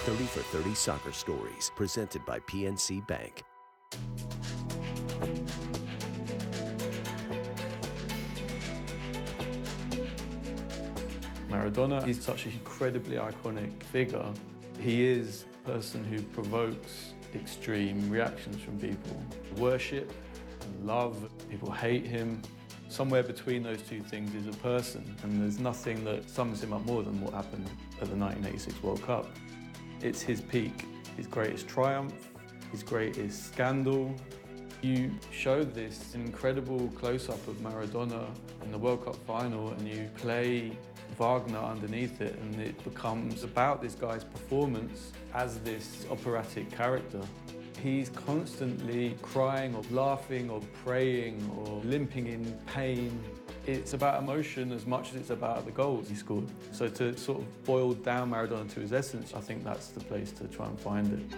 30 for 30 Soccer Stories, presented by PNC Bank. Maradona is such an incredibly iconic figure. He is a person who provokes extreme reactions from people. Worship and love, people hate him. Somewhere between those two things is a person, and there's nothing that sums him up more than what happened at the 1986 World Cup. It's his peak, his greatest triumph, his greatest scandal. You show this incredible close-up of Maradona in the World Cup final, and you play Wagner underneath it, and it becomes about this guy's performance as this operatic character. He's constantly crying or laughing or praying or limping in pain. It's about emotion as much as it's about the goals he scored. So to sort of boil down Maradona to his essence, I think that's the place to try and find it.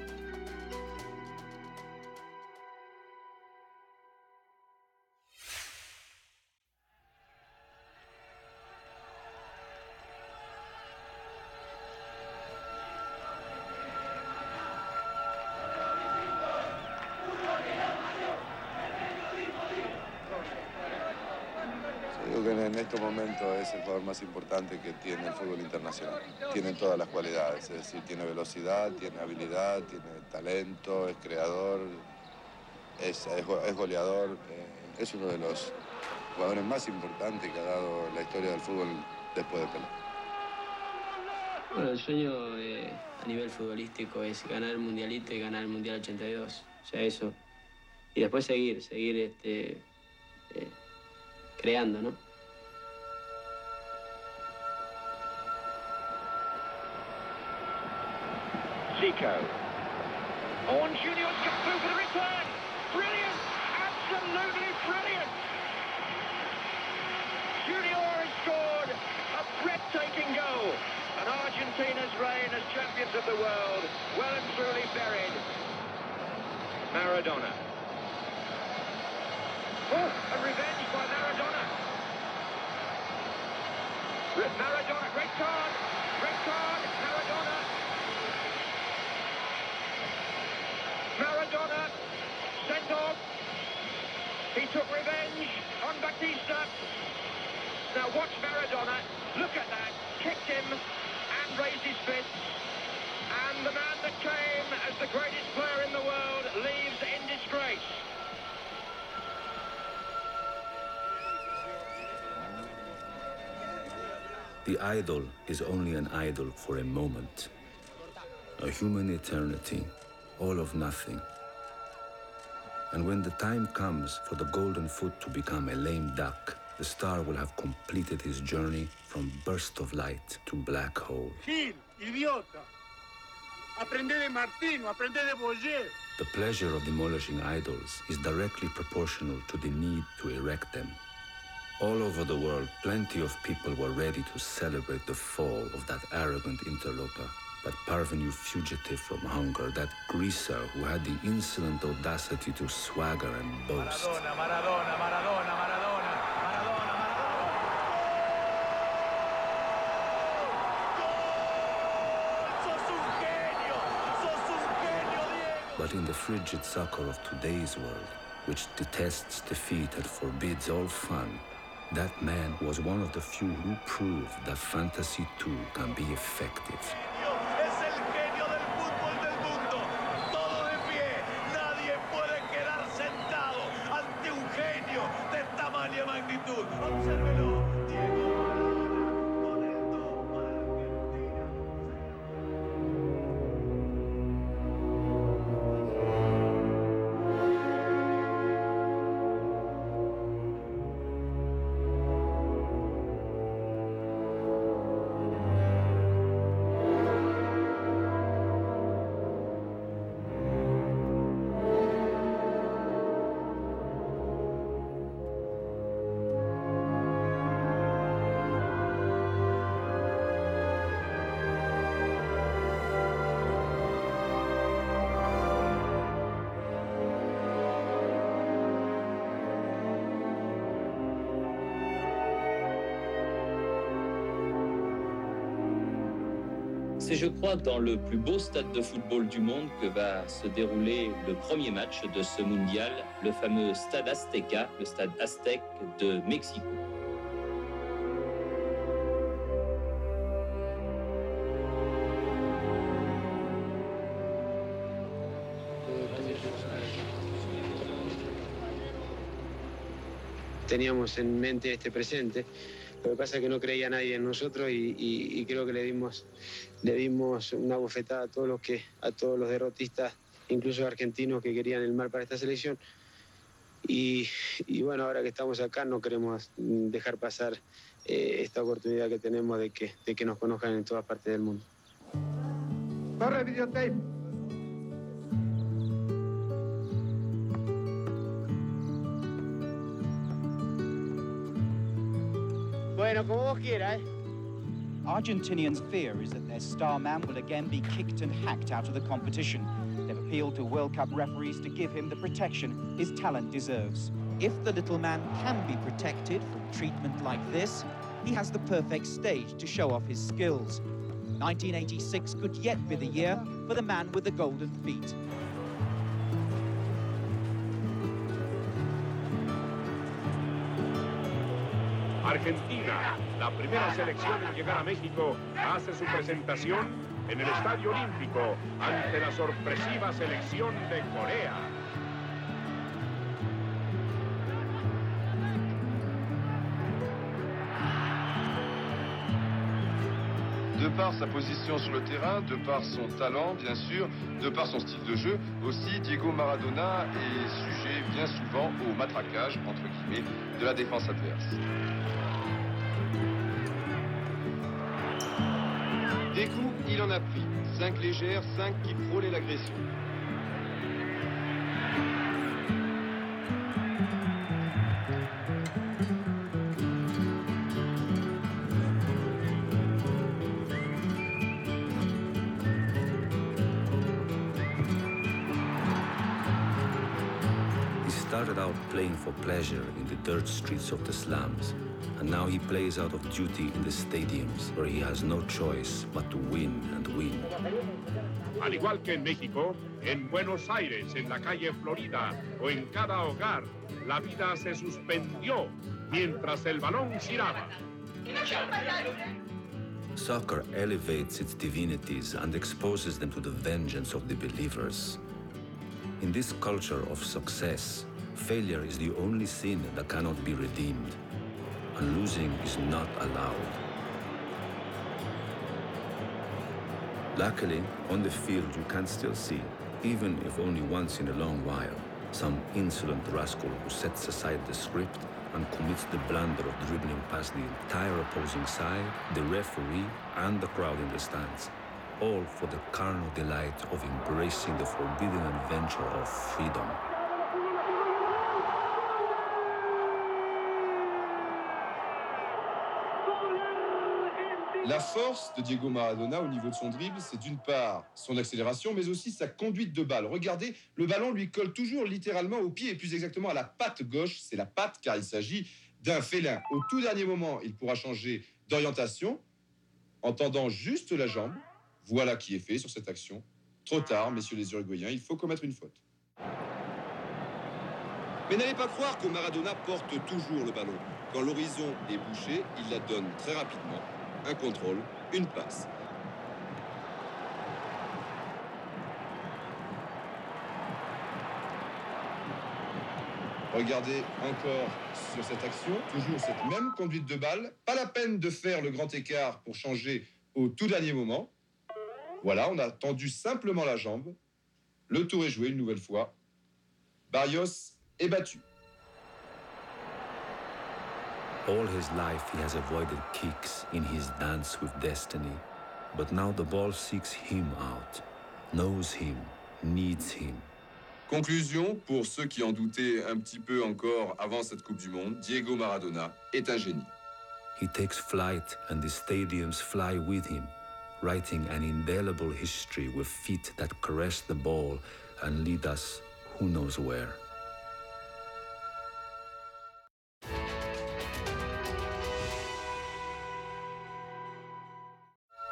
Creo que en estos momentos es el jugador más importante que tiene el fútbol internacional. Tiene todas las cualidades, es decir, tiene velocidad, tiene habilidad, tiene talento, es creador, es goleador. Es uno de los jugadores más importantes que ha dado la historia del fútbol después de Pele. Bueno, el sueño a nivel futbolístico es ganar el Mundialito y ganar el Mundial 82. O sea, eso. Y después seguir creando, ¿no? Zico. Oh, and Junior's come through for the return. Brilliant! Absolutely brilliant! Junior has scored a breathtaking goal. And Argentina's reign as champions of the world well and truly buried. Maradona. Oh, and revenge by Maradona. Maradona, red card, Maradona. Maradona, sent off. He took revenge on Batista. Now watch Maradona, look at that, kicked him and raised his fists. And the man that came as the greatest player in the world leaves in disgrace. The idol is only an idol for a moment, a human eternity, all of nothing. And when the time comes for the golden foot to become a lame duck, the star will have completed his journey from burst of light to black hole. Gil, idiota. Aprende de Martino, aprende de Boyer. The pleasure of demolishing idols is directly proportional to the need to erect them. All over the world, plenty of people were ready to celebrate the fall of that arrogant interloper. But parvenu fugitive from hunger, that greaser who had the insolent audacity to swagger and boast. Maradona. But in the frigid sucker of today's world, which detests defeat and forbids all fun, that man was one of the few who proved that fantasy too can be effective. Es el genio del fútbol del mundo. Todo de pie. Nadie puede quedar sentado ante un genio de tamaña magnitud. Obsérvelo. C'est, je crois, dans le plus beau stade de football du monde que va se dérouler le premier match de ce mondial, le fameux stade Azteca, le stade aztèque de Mexico. Teníamos en mente este presente, lo que pasa es que no creía nadie en nosotros y creo que le dimos una bofetada a todos los derrotistas, incluso argentinos que querían el mal para esta selección. Y bueno, ahora que estamos acá no queremos dejar pasar esta oportunidad que tenemos de que nos conozcan en todas partes del mundo. Corre videotape. Bueno, como vos quieras, ¿eh? Argentinians' fear is that their star man will again be kicked and hacked out of the competition. They've appealed to World Cup referees to give him the protection his talent deserves. If the little man can be protected from treatment like this, he has the perfect stage to show off his skills. 1986 could yet be the year for the man with the golden feet. Argentina, la primera selección en llegar a México, hace su presentación en el Estadio Olímpico ante la sorpresiva selección de Corea. De par sa position sur le terrain, de par son talent bien sûr, de par son style de jeu, aussi Diego Maradona est sujet bien souvent au matraquage, entre guillemets, de la défense adverse. Des coups, il en a pris. 5 légères, 5 qui frôlaient l'agression. He started out playing for pleasure in the dirt streets of the slums, and now he plays out of duty in the stadiums, where he has no choice but to win and win. Al igual que en México, en Buenos Aires, en la calle Florida o en cada hogar, la vida se suspendió mientras el balón giraba. Soccer elevates its divinities and exposes them to the vengeance of the believers. In this culture of success, failure is the only sin that cannot be redeemed, and losing is not allowed. Luckily, on the field you can still see, even if only once in a long while, some insolent rascal who sets aside the script and commits the blunder of dribbling past the entire opposing side, the referee, and the crowd in the stands, all for the carnal delight of embracing the forbidden adventure of freedom. La force de Diego Maradona au niveau de son dribble, c'est d'une part son accélération, mais aussi sa conduite de balle. Regardez, le ballon lui colle toujours littéralement au pied, et plus exactement à la patte gauche. C'est la patte, car il s'agit d'un félin. Au tout dernier moment, il pourra changer d'orientation en tendant juste la jambe. Voilà qui est fait sur cette action. Trop tard, messieurs les Uruguayens, il faut commettre une faute. Mais n'allez pas croire que Maradona porte toujours le ballon. Quand l'horizon est bouché, il la donne très rapidement. Un contrôle, une passe. Regardez encore sur cette action, toujours cette même conduite de balle. Pas la peine de faire le grand écart pour changer au tout dernier moment. Voilà, on a tendu simplement la jambe. Le tour est joué une nouvelle fois. Barrios est battu. All his life he has avoided kicks in his dance with destiny. But now the ball seeks him out, knows him, needs him. Conclusion, pour ceux qui en doutaient un petit peu encore avant cette Coupe du Monde, Diego Maradona est un génie. He takes flight and the stadiums fly with him, writing an indelible history with feet that caress the ball and lead us who knows where.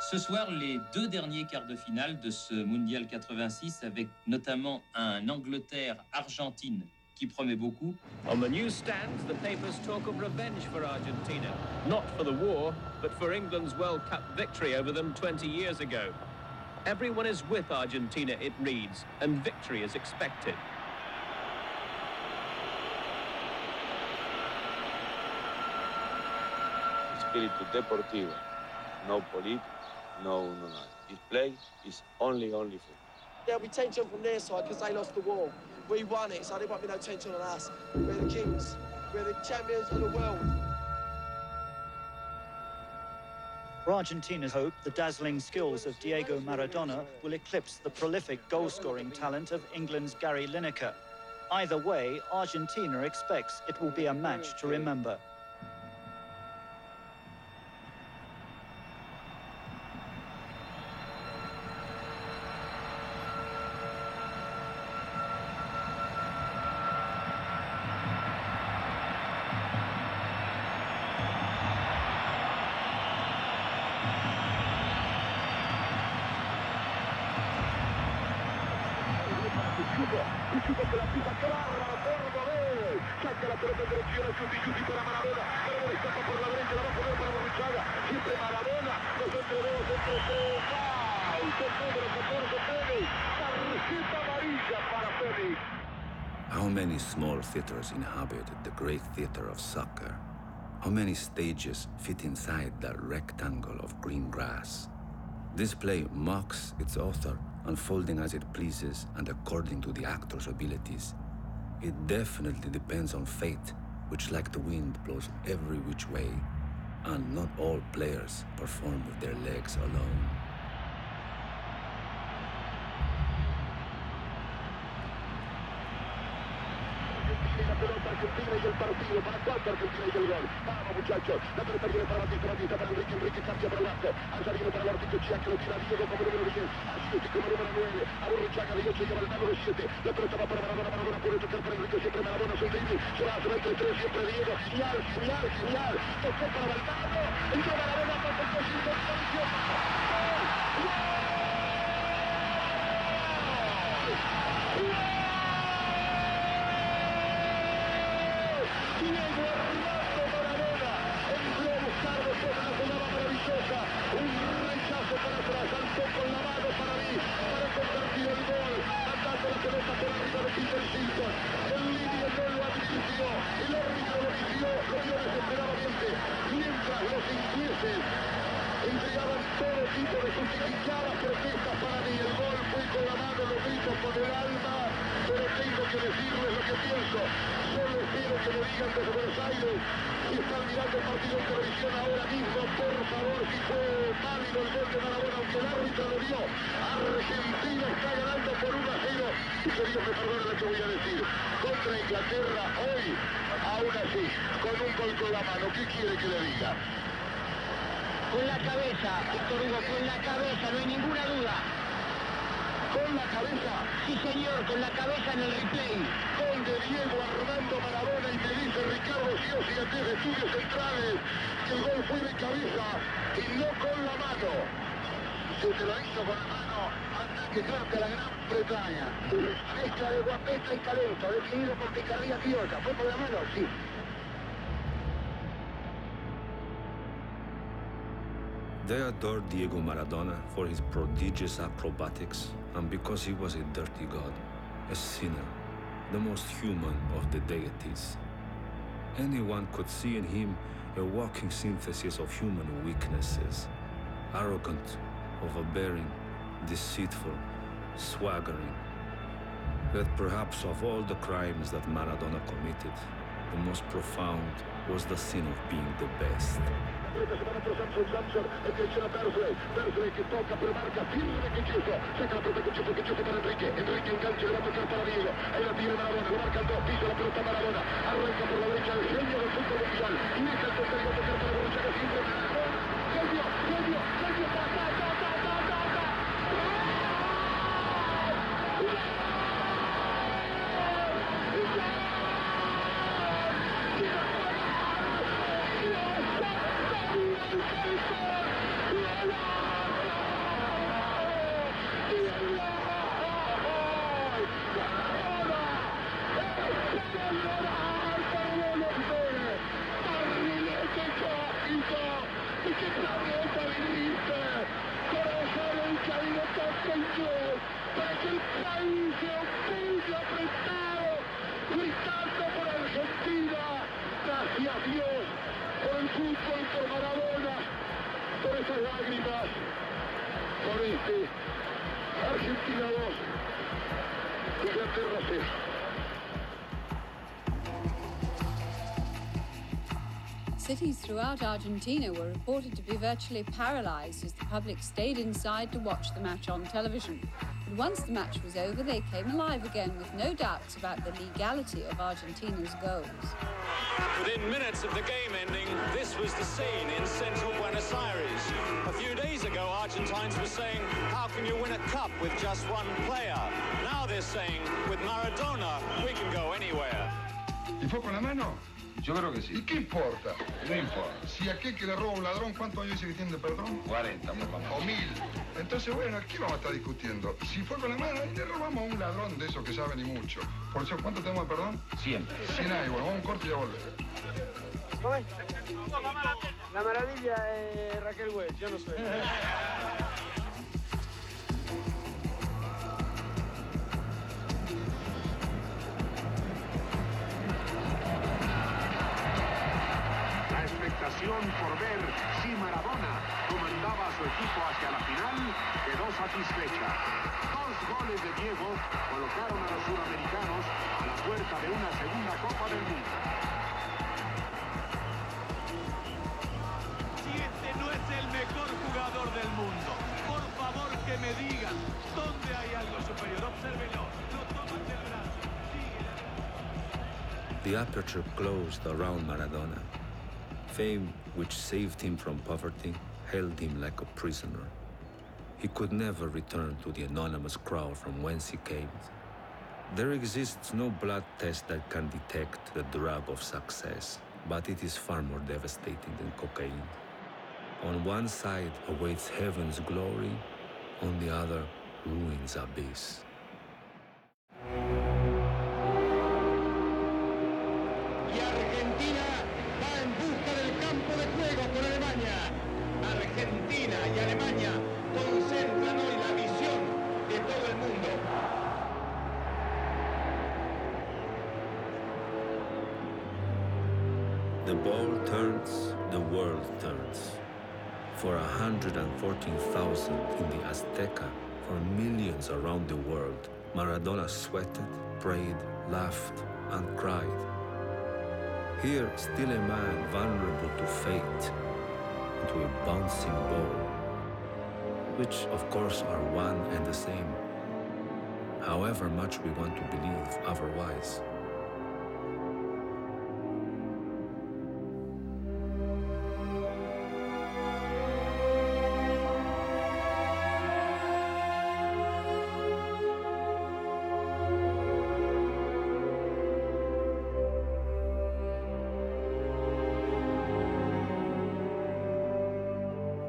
Ce soir, les deux derniers quarts de finale de ce Mondial 86 avec notamment un Angleterre-Argentine qui promet beaucoup. On the newsstands, the papers talk of revenge for Argentina. Not for the war, but for England's World Cup victory over them 20 years ago. Everyone is with Argentina, it reads, and victory is expected. Espíritu deportivo, no político, no uno nada. This play is only football. There'll be tension from their side because they lost the war. We won it, so there won't be no tension on us. We're the kings. We're the champions of the world. For Argentina's hope, the dazzling skills of Diego Maradona will eclipse the prolific goal-scoring talent of England's Gary Lineker. Either way, Argentina expects it will be a match to remember. Chuta que la pisa clara, Córdoba, saca la pelota en dirección a Chuti para Maradona, Maradona escapa por la derecha, la va a poner para Borruchaga, siempre Maradona, los entre dos, entre tres, ¡wow! Con número 14, Pele, tarjeta amarilla para Pele. How many small theaters inhabit the great theater of soccer? How many stages fit inside that rectangle of green grass? This play mocks its author, unfolding as it pleases and according to the actor's abilities. It definitely depends on fate, which like the wind blows every which way, and not all players perform with their legs alone. La pelota Argentina y el partido. ¿Para cuánto Argentina y el gol? Vamos, muchachos. La pelota viene para Batista para Enrique cambia para abajo. Allá viene para Bartito Chia, que lo tira Diego como número 10. Así como número 9. A Borruchaga de 8 lleva el mago de 7. La pelota va para Maradona puede tocar para Enrique, siempre Maradona, Soldini. Se va entre 3, siempre Diego. Genial. Tocó para Valdano. Entró Maradona para el posible posición. Diego Armando Maradona entró a buscar después de una jugada maravillosa, un rechazo para atrás, saltó con la mano para mí, para convertir el gol, mandando la pelota por arriba de Peter Shilton. El línea no lo advirtió, el árbitro lo vio desesperadamente, mientras los ingleses entregaban todo tipo de justificadas protestas para mí. El gol fue con la mano, lo grito con el alma, pero tengo que decirles lo que pienso. Solo espero que me digan desde Buenos Aires si están mirando el partido en televisión ahora mismo, por favor, si fue válido el gol de Maradona, aunque el árbitro lo dio. Argentina está ganando por 1-0 y que Dios me perdone lo que voy a decir. Contra Inglaterra hoy, aún así, con un gol con la mano, ¿qué quiere que le diga? Con la cabeza, Víctor Hugo, con la cabeza, no hay ninguna duda. ¿Con la cabeza? Sí, señor, con la cabeza en el replay. Gol de Diego Armando Maradona y me dice Ricardo Sciossi desde Estudios Centrales que el gol fue de cabeza y no con la mano. Se te lo hizo con la mano hasta que creo que la Gran Bretaña. Mezcla de guapeta y talento, definido por picardía criolla. ¿Fue con la mano? Sí. They adored Diego Maradona for his prodigious acrobatics and because he was a dirty god, a sinner, the most human of the deities. Anyone could see in him a walking synthesis of human weaknesses, arrogant, overbearing, deceitful, swaggering. Yet perhaps of all the crimes that Maradona committed, the most profound was the sin of being the best. Samson, attenzione a Persley che tocca per marca, firme che chiuso, saca la pelota che chiuso per Enrique engancha, le va a tocar para Diego, ahí la tiene Maradona, lo marca el 2, pisa la pelota Maradona, arranca por la derecha el genio del fútbol mundial, y deja el tercero a tocar para Borruchaga, siempre Maradona, genio, hizo. Y que planeta viniste. Corazón encaído tanto para que el país se opulle apretado, gritando por Argentina. Gracias Dios por el fútbol, por Maradona, por esas lágrimas, por Argentina 2, Inglaterra 0. Cities throughout Argentina were reported to be virtually paralyzed as the public stayed inside to watch the match on television. But once the match was over, they came alive again with no doubts about the legality of Argentina's goals. Within minutes of the game ending, this was the scene in central Buenos Aires. A few days ago, Argentines were saying, how can you win a cup with just one player? Now they're saying, with Maradona, we can go anywhere. ¿Y fue con la mano? Yo creo que sí. ¿Y qué importa? No importa. Si aquel que le roba a un ladrón, ¿cuántos años dice que tiene de perdón? 40, por lo menos. O 1000. Entonces, bueno, ¿qué vamos a estar discutiendo? Si fue con la mano, le robamos a un ladrón de esos que saben y mucho. Por eso, ¿cuánto tenemos de perdón? 100. 100 años. Bueno, vamos a un corte y ya volvemos. ¿Cómo es? La maravilla es Raquel Welch, yo no soy. Por ver si Maradona comandaba a su equipo hacia la final, quedó satisfecha. 2 goles de Diego colocaron a los sudamericanos a la puerta de una segunda Copa del Mundo. Si este no es el mejor jugador del mundo, por favor que me digan dónde hay algo superior. Obsérvelo, lo toman del brazo. The aperture closed around Maradona. Fame, which saved him from poverty, held him like a prisoner. He could never return to the anonymous crowd from whence he came. There exists no blood test that can detect the drug of success, but it is far more devastating than cocaine. On one side awaits heaven's glory, on the other, ruin's abyss. Argentina y Alemania concentran hoy la visión de todo el mundo. The ball turns, the world turns. For 114,000 in the Azteca, for millions around the world, Maradona sweated, prayed, laughed, and cried. Here, still a man vulnerable to fate, to a bouncing ball, which of course are one and the same, however much we want to believe otherwise.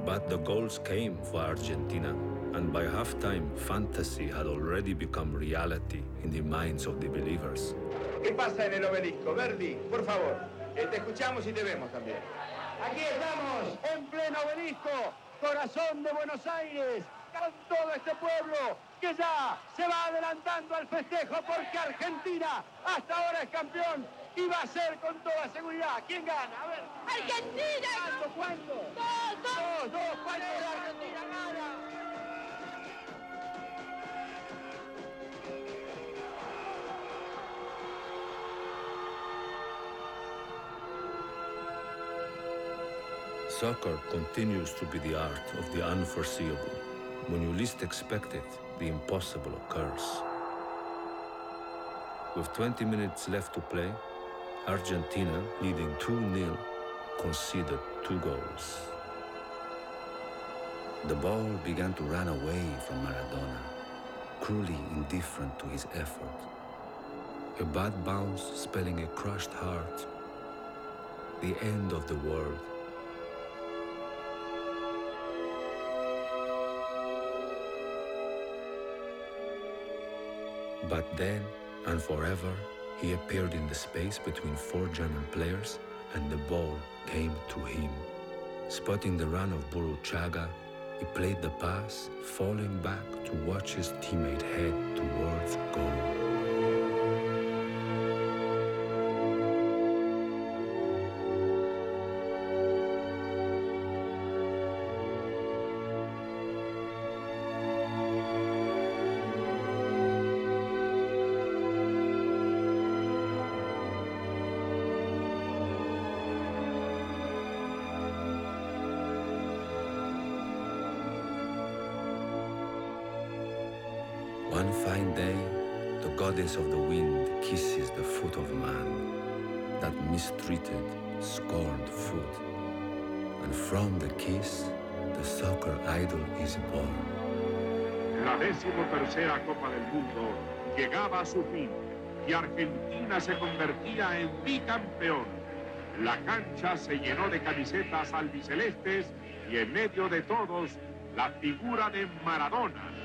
But the goals came for Argentina, and by halftime, fantasy had already become reality in the minds of the believers. ¿Qué pasa en el obelisco? Verdi, por favor, te escuchamos y te vemos también. Aquí estamos, en pleno obelisco, corazón de Buenos Aires, con todo este pueblo que ya se va adelantando al festejo porque Argentina hasta ahora es campeón y va a ser con toda seguridad. ¿Quién gana? A ver. ¡Argentina! ¿Cuánto? Dos. ¿Cuánto la Argentina gana? Soccer continues to be the art of the unforeseeable. When you least expect it, the impossible occurs. With 20 minutes left to play, Argentina, leading 2-0, conceded 2 goals. The ball began to run away from Maradona, cruelly indifferent to his effort. A bad bounce spelling a crushed heart, the end of the world. But then, and forever, he appeared in the space between 4 German players, and the ball came to him. Spotting the run of Burruchaga, he played the pass, falling back to watch his teammate head towards goal. One fine day, the goddess of the wind kisses the foot of man, that mistreated, scorned foot. And from the kiss, the soccer idol is born. La 13ª Copa del Mundo llegaba a su fin y Argentina se convertía en bicampeón. La cancha se llenó de camisetas albicelestes y en medio de todos, la figura de Maradona.